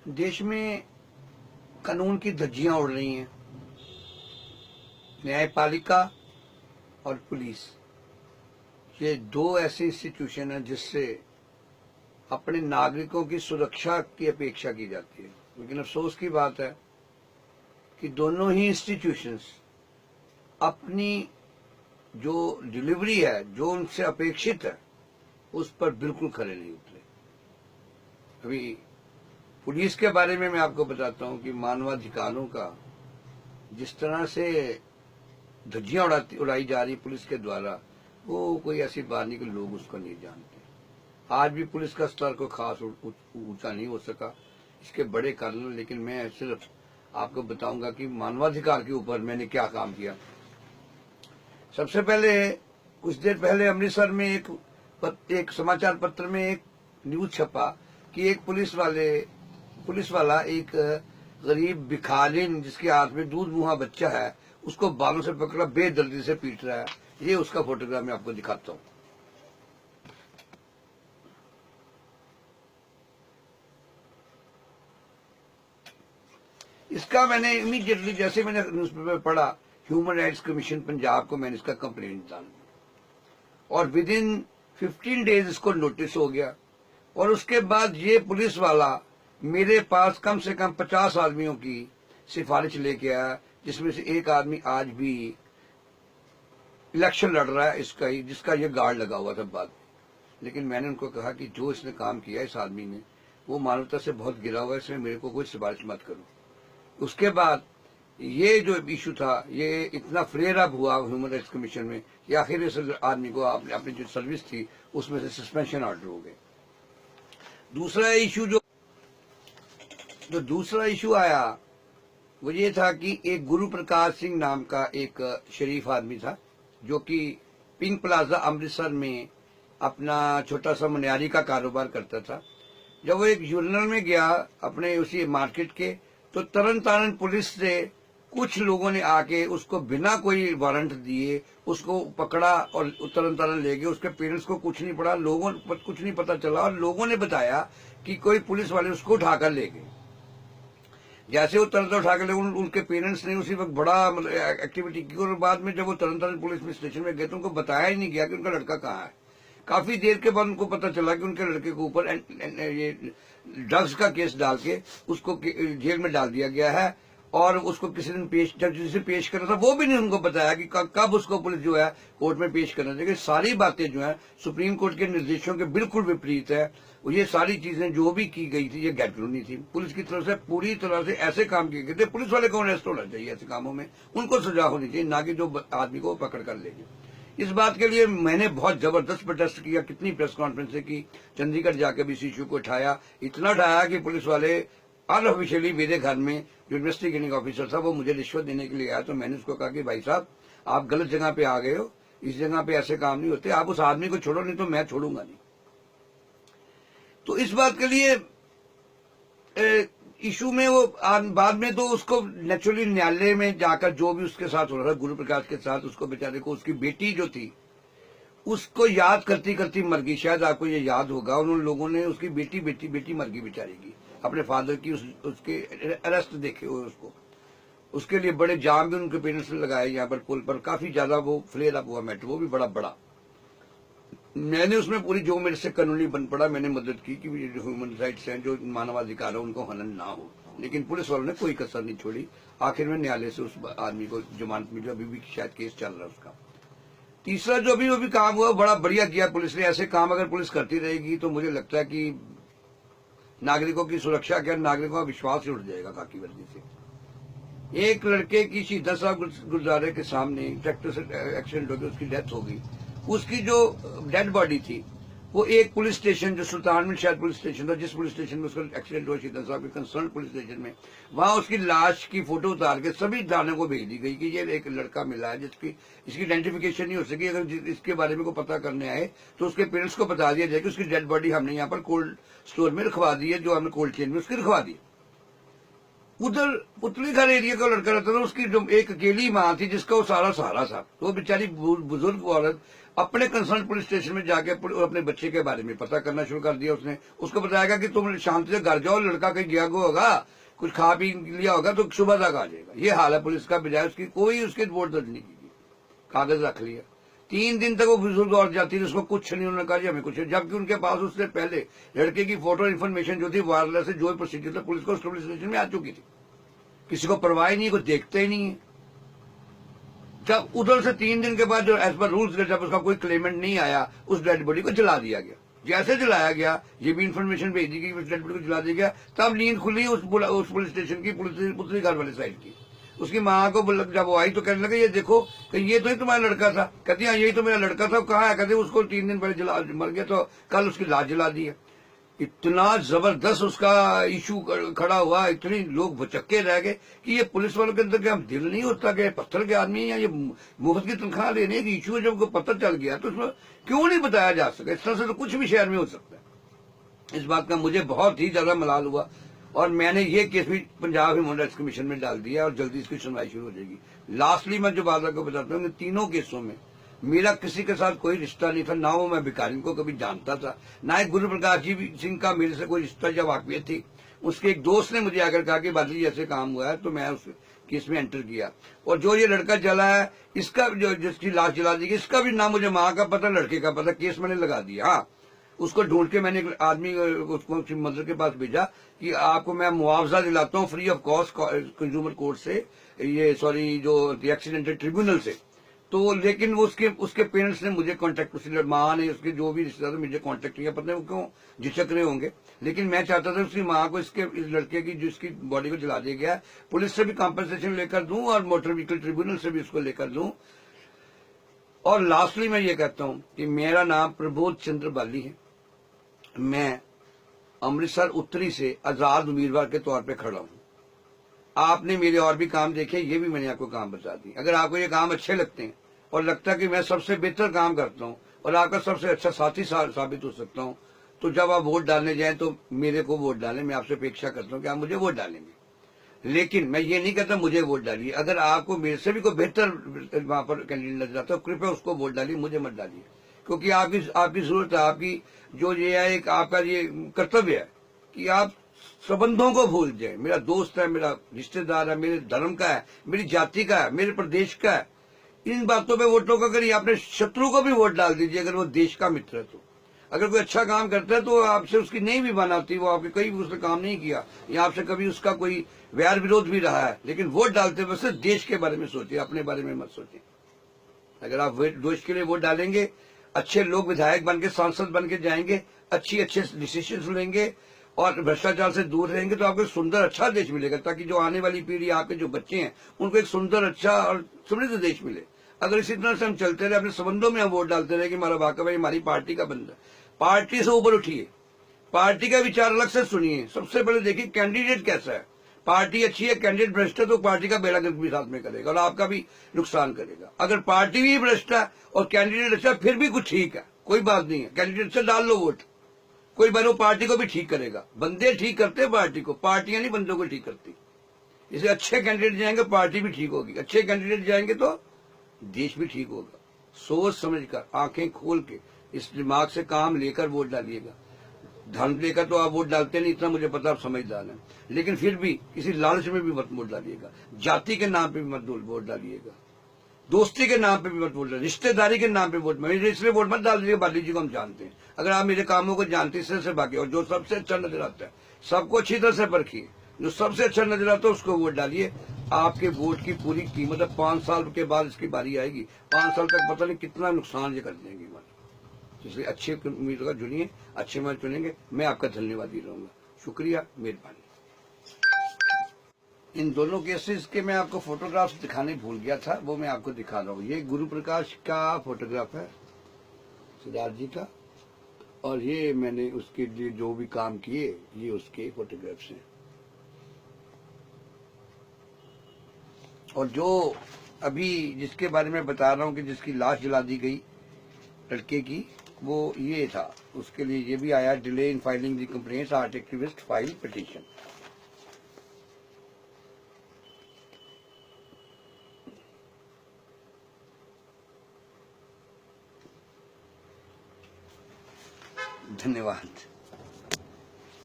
देश में कानून की धज्जियां उड़ रही हैं। न्यायपालिका और पुलिस, ये दो ऐसे इंस्टीट्यूशन हैं जिससे अपने नागरिकों की सुरक्षा की अपेक्षा की जाती है। लेकिन अफसोस की बात है कि दोनों ही इंस्टीट्यूशंस अपनी जो डिलीवरी है, जो उनसे अपेक्षित है, उस पर बिल्कुल खरे नहीं उतरे। अभी पुलिस के बारे में मैं आपको बताता हूं कि मानवाधिकारों का जिस तरह से धज्जियां उड़ाई जा रही पुलिस के द्वारा, वो कोई ऐसी बात नहीं कि लोग उसको नहीं जानते। आज भी पुलिस का स्तर को खास ऊंचा नहीं हो सका, इसके बड़े कारण, लेकिन मैं सिर्फ आपको बताऊंगा कि मानवाधिकार के ऊपर मैंने क्या काम किया। सबसे पहले कुछ देर पहले अमृतसर में एक समाचार पत्र में एक न्यूज छपा कि एक पुलिस वाला एक गरीब भिखारिन जिसके हाथ में दूध मुहा बच्चा है, उसको बालों से पकड़ा बेदर्दी से पीट रहा है। ये उसका फोटोग्राफ मैं आपको दिखाता हूं। इसका मैंने इमीडिएटली जैसे मैंने न्यूज़पेपर पढ़ा, ह्यूमन राइट्स कमीशन पंजाब को मैंने इसका कंप्लेंट डाल दी और विद इन 15 डेज इसको नोटिस हो गया। और उसके बाद ये पुलिस वाला मेरे पास कम से कम 50 आदमियों की सिफारिश लेके आया, जिसमें से एक आदमी आज भी इलेक्शन लड़ रहा है इसका ही, जिसका ये गार्ड लगा हुआ था बाद में। लेकिन मैंने उनको कहा कि जो इसने काम किया इस आदमी ने, वो मानवता से बहुत गिरा हुआ है, इसमें मेरे को कोई सिफारिश मत करो। उसके बाद ये जो इशू था, ये इतना फ्लेयर अप हुआ ह्यूमन राइट्स कमीशन में कि आखिर इस आदमी को अपनी जो सर्विस थी उसमें से सस्पेंशन ऑर्डर हो गए। दूसरा इशू आया वो ये था कि एक गुरु प्रकाश सिंह नाम का एक शरीफ आदमी था, जो कि पिंक प्लाजा अमृतसर में अपना छोटा सा मनियारी का कारोबार करता था। जब वो एक जर्नल में गया अपने उसी मार्केट के, तो तरन तारण पुलिस से कुछ लोगों ने आके उसको बिना कोई वारंट दिए उसको पकड़ा और तरन तारण ले गए। उसके पेरेंट्स को कुछ नहीं पड़ा, लोगों को कुछ नहीं पता चला, और लोगों ने बताया कि कोई पुलिस वाले उसको उठाकर ले गए। जैसे वो तरन उठा कर ले, उनके पेरेंट्स ने उसी वक्त बड़ा एक्टिविटी की, और बाद में जब वो तरन तारण पुलिस में स्टेशन में गए तो उनको बताया ही नहीं गया कि उनका लड़का कहाँ है। काफी देर के बाद उनको पता चला कि उनके लड़के के ऊपर ये ड्रग्स का केस डाल के उसको जेल में डाल दिया गया है, और उसको किसी दिन जब जिसे पेश करना था वो भी नहीं उनको बताया कि कब उसको पुलिस जो है कोर्ट में पेश करना चाहिए। सारी बातें जो है सुप्रीम कोर्ट के निर्देशों के बिल्कुल विपरीत है। ये सारी चीजें जो भी की गई थी ये गैर कानूनी थी। पुलिस की तरफ से पूरी तरह से ऐसे काम किए गए थे। पुलिस वाले को अरेस्ट होना चाहिए ऐसे कामों में, उनको सजा होनी चाहिए, ना कि जो आदमी को पकड़ कर ले गए। इस बात के लिए मैंने बहुत जबरदस्त प्रोटेस्ट किया, कितनी प्रेस कॉन्फ्रेंस की, चंडीगढ़ जाकर भी इस इशू को उठाया। इतना उठाया कि पुलिस वाले अनऑफिशियली मेरे घर में जो इन्वेस्टिगेटिंग ऑफिसर था वो मुझे रिश्वत देने के लिए आया। तो मैंने उसको कहा कि भाई साहब, आप गलत जगह पे आ गए हो, इस जगह पे ऐसे काम नहीं होते, आप उस आदमी को छोड़ो, नहीं तो मैं छोड़ूंगा नहीं। तो इस बात के लिए इशू में वो बाद में तो उसको नेचुरली न्यायालय में जाकर जो भी उसके साथ हो रहा था गुरु प्रकाश के साथ, उसको बेचारे को उसकी बेटी जो थी उसको याद करती करती मर गई। शायद आपको ये याद होगा, उन लोगों ने उसकी बेटी मर गई बेचारी की, अपने फादर की उसके अरेस्ट देखे हुए उसके लिए बड़े जाम भी उनके पेरेंट्स ने लगाए यहाँ पर पुल पर। काफी ज्यादा वो फ्लेयर अप हुआ मैटर, वो भी बड़ा। मैंने उसमें पूरी जो मेरे से कानूनी बन पड़ा मैंने मदद की कि जो ह्यूमन राइट्स हैं, जो मानवाधिकार है, उनको हनन ना हो। लेकिन पुलिस वालों ने कोई कसर नहीं छोड़ी। आखिर में न्यायालय से उस आदमी को जमानत मिली, अभी भी शायद केस चल रहा है उसका। तीसरा जो भी काम हुआ बड़ा बढ़िया किया पुलिस ने। ऐसे काम अगर पुलिस करती रहेगी तो मुझे लगता है कि नागरिकों की सुरक्षा के नागरिकों का विश्वास उठ जाएगा खाकी वर्दी से। एक लड़के की शहीदा साहब गुरुद्वारे के सामने ट्रैक्टर से एक्सीडेंट हो गया, उसकी डेथ हो गई। उसकी जो डेड बॉडी थी वो एक पुलिस स्टेशन, जो सुल्तान में शायद पुलिस स्टेशन था, जिस पुलिस स्टेशन में उसका एक्सीडेंट हुआ शहीदा साहब के कंसर्न पुलिस स्टेशन में, वहां उसकी लाश की फोटो उतार के सभी थानों को भेज दी गई कि ये एक लड़का मिला है जिसकी आइडेंटिफिकेशन नहीं हो सकी। अगर इसके बारे में को पता करने आए तो उसके पेरेंट्स को बता दिया जाए कि उसकी डेड बॉडी हमने यहाँ पर कोल्ड स्टोर में रखवा दी है, जो हमने कोल्ड चेन में उसकी रखवा दी। उधर पुतली घर एरिया का लड़का रहता था, उसकी जो एक अकेली माँ थी जिसका वो सारा सहारा था, वो बेचारी बुजुर्ग औरत अपने कंसर्न पुलिस स्टेशन में जाके अपने बच्चे के बारे में पता करना शुरू कर दिया। उसने उसको बताया कि तुम शांति से घर जाओ, लड़का कहीं गया होगा, कुछ खा पी लिया होगा तो सुबह तक आ जाएगा। ये हाल है पुलिस का, बजाय उसकी कोई उसके रिपोर्ट दर्ज नहीं की, कागज रख लिया। 3 दिन तक वो बुजुर्ग औरत जाती थी, उसको कुछ नहीं, उन्होंने कहा हमें कुछ, जबकि उनके पास उससे पहले लड़के की फोटो इन्फॉर्मेशन जो थी वायरलेस से, जो प्रोसीजर था पुलिस को पुलिस स्टेशन में आ चुकी थी। किसी को परवाह ही नहीं, कोई देखते ही नहीं है। जब उधर से 3 दिन के बाद जो एज पर रूल्स, जब उसका कोई क्लेमेंट नहीं आया, उस डेड बॉडी को जला दिया गया। जैसे जलाया गया, ये भी इन्फॉर्मेशन भेज दी गई, उस डेड बॉडी को जला दिया गया। तब नींद खुली उस पुलिस स्टेशन की, पुलिस घर वाले साइड की। उसकी माँ को जब वो आई तो कहने लगे ये देखो कि ये तो ही तुम्हारा लड़का था। कहती है यही तो मेरा लड़का था। कहाँ है? कहते उसको 3 दिन पहले जला मर गया, तो कल उसकी लाश जला दी है। इतना जबरदस्त उसका इशू खड़ा हुआ, इतने लोग भचक्के रह गए कि ये पुलिस वालों के अंदर क्या दिल नहीं होता कि पत्थर के आदमी या ये मुफ्त की तनख्वाह लेने की इशू है। जब उनको पता चल गया तो उसमें क्यों नहीं बताया जा सका? इस तरह से तो कुछ भी शहर में हो सकता है। इस बात का मुझे बहुत ही ज्यादा मलाल हुआ और मैंने ये केस भी पंजाब ह्यूमन राइट्स कमीशन में डाल दिया और जल्दी इसकी सुनवाई शुरू हो जाएगी। लास्टली मैं जो बात आपको बताता हूँ, तीनों केसों में मेरा किसी के साथ कोई रिश्ता नहीं था, ना वो मैं भिखारी को कभी जानता था, ना एक गुरु प्रकाश जी सिंह का मेरे से कोई रिश्ता या वाकफियत थी। उसके एक दोस्त ने मुझे आकर कहा कि बादल जी ऐसे काम हुआ है, तो मैं उस केस में एंटर किया। और जो ये लड़का जला है, इसका जो जिसकी लाश जला दी गई, इसका भी ना मुझे माँ का पता, लड़के का पता, केस मैंने लगा दिया। हाँ, उसको ढूंढ के मैंने एक आदमी उसको मदर के पास भेजा कि आपको मैं मुआवजा दिलाता हूँ free of cost consumer court से, ये सॉरी जो एक्सीडेंटल ट्रिब्यूनल से। तो लेकिन वो उसके पेरेंट्स ने मुझे कांटेक्ट, उसकी माँ ने, उसके जो भी रिश्तेदार मुझे कांटेक्ट किया, पता नहीं वो क्यों झिझक रहे होंगे। लेकिन मैं चाहता था उसकी माँ को इस लड़के की जिसकी बॉडी को जला दिया गया, पुलिस से भी कॉम्पनसेशन लेकर दूं और मोटर व्हीकल ट्रिब्यूनल से भी उसको लेकर दूं। और लास्टली मैं ये कहता हूं कि मेरा नाम प्रबोध चंद्र बाली है। मैं अमृतसर उत्तरी से आजाद उम्मीदवार के तौर पे खड़ा हूं। आपने मेरे और भी काम देखे, ये भी मैंने आपको काम बता दिए। अगर आपको ये काम अच्छे लगते हैं और लगता है कि मैं सबसे बेहतर काम करता हूं और आपका सबसे अच्छा साथी साबित हो सकता हूं, तो जब आप वोट डालने जाएं तो मेरे को वोट डालें। मैं आपसे अपेक्षा करता हूं कि आप मुझे वोट डालेंगे। लेकिन मैं ये नहीं कहता मुझे वोट डालिए। अगर आपको मेरे से भी कोई बेहतर वहां पर कैंडिडेट नजर आता है, कृपया उसको वोट डालिए, मुझे मत डालिए। क्योंकि आपकी जरूरत है, आपकी जो ये है, एक आपका ये कर्तव्य है कि आप संबंधों को भूल जाए। मेरा दोस्त है, मेरा रिश्तेदार है, मेरे धर्म का है, मेरी जाति का है, मेरे प्रदेश का है। इन बातों पे वोटों का करिए। अपने शत्रु को भी वोट डाल दीजिए अगर वो देश का मित्र है। तो अगर कोई अच्छा काम करता है तो आपसे उसकी नहीं भी बनाती, वो आपके कहीं उसने काम नहीं किया या आपसे कभी उसका कोई वैर विरोध भी रहा है, लेकिन वोट डालते वैसे देश के बारे में सोचिए, अपने बारे में मत सोचिए। अगर आप देश के लिए वोट डालेंगे, अच्छे लोग विधायक बन के, सांसद बन के जाएंगे, अच्छे डिसीजन लेंगे और भ्रष्टाचार से दूर रहेंगे, तो आपको सुंदर अच्छा देश मिलेगा, ताकि जो आने वाली पीढ़ी, आपके जो बच्चे हैं, उनको एक सुंदर अच्छा और समृद्ध देश मिले। अगर इसी तरह से हम चलते रहे, अपने संबंधों में हम वोट डालते रहे कि हमारा वाकई भाई हमारी पार्टी का बंदा, पार्टी से ऊपर उठिए, पार्टी का विचार अलग से सुनिए। सबसे पहले देखिए कैंडिडेट कैसा है। पार्टी अच्छी है, कैंडिडेट भ्रष्ट है, तो पार्टी का बेड़ा गर्क भी साथ में करेगा और आपका भी नुकसान करेगा। अगर पार्टी भी भ्रष्ट है और कैंडिडेट अच्छा, फिर भी कुछ ठीक है, कोई बात नहीं है, कैंडिडेट से डाल लो वोट, कोई बार वो पार्टी को भी ठीक करेगा। बंदे ठीक करते हैं पार्टी को, पार्टियां नहीं बंदों को ठीक करती। इसे अच्छे कैंडिडेट जाएंगे, पार्टी भी ठीक होगी। अच्छे कैंडिडेट जाएंगे तो देश भी ठीक होगा। सोच समझकर, आंखें खोल के, इस दिमाग से काम लेकर वोट डालिएगा। धन लेकर तो आप वोट डालते नहीं, इतना मुझे पता, आप समझदार हैं, लेकिन फिर भी किसी लालच में भी मत वोट डालिएगा। जाति के नाम पे भी मत वोट डालिएगा, दोस्ती के नाम पे भी मत वोट डालिए, रिश्तेदारी के नाम पे वोट, मेरे इसलिए वोट मत डाल दीजिए। बाली जी को हम जानते हैं, अगर आप मेरे कामों को जानते हैं से बाकी, और जो सबसे अच्छा नजर आता है, सबको अच्छी तरह से परखिए, जो सबसे अच्छा नजर आता है उसको वोट डालिए। आपके वोट की पूरी कीमत है। 5 साल के बाद इसकी बारी आएगी, 5 साल तक पता नहीं कितना नुकसान ये कर देंगे। इसलिए अच्छे उम्मीदवार चुनिए, अच्छे मत चुनेंगे, मैं आपका धन्यवादी रहूंगा। शुक्रिया, मेहरबानी। इन दोनों केसेस के मैं आपको फोटोग्राफ्स दिखाने भूल गया था, वो मैं आपको दिखा रहा हूँ। ये गुरु प्रकाश का फोटोग्राफ है, सिद्धार्थ जी का, और ये मैंने उसके लिए जो भी काम किए, ये उसके फोटोग्राफ्स हैं। और जो अभी जिसके बारे में बता रहा हूँ कि जिसकी लाश जला दी गई लड़के की, वो ये था। उसके लिए ये भी आया, delay in filing the complaints, art activist file petition. धन्यवाद।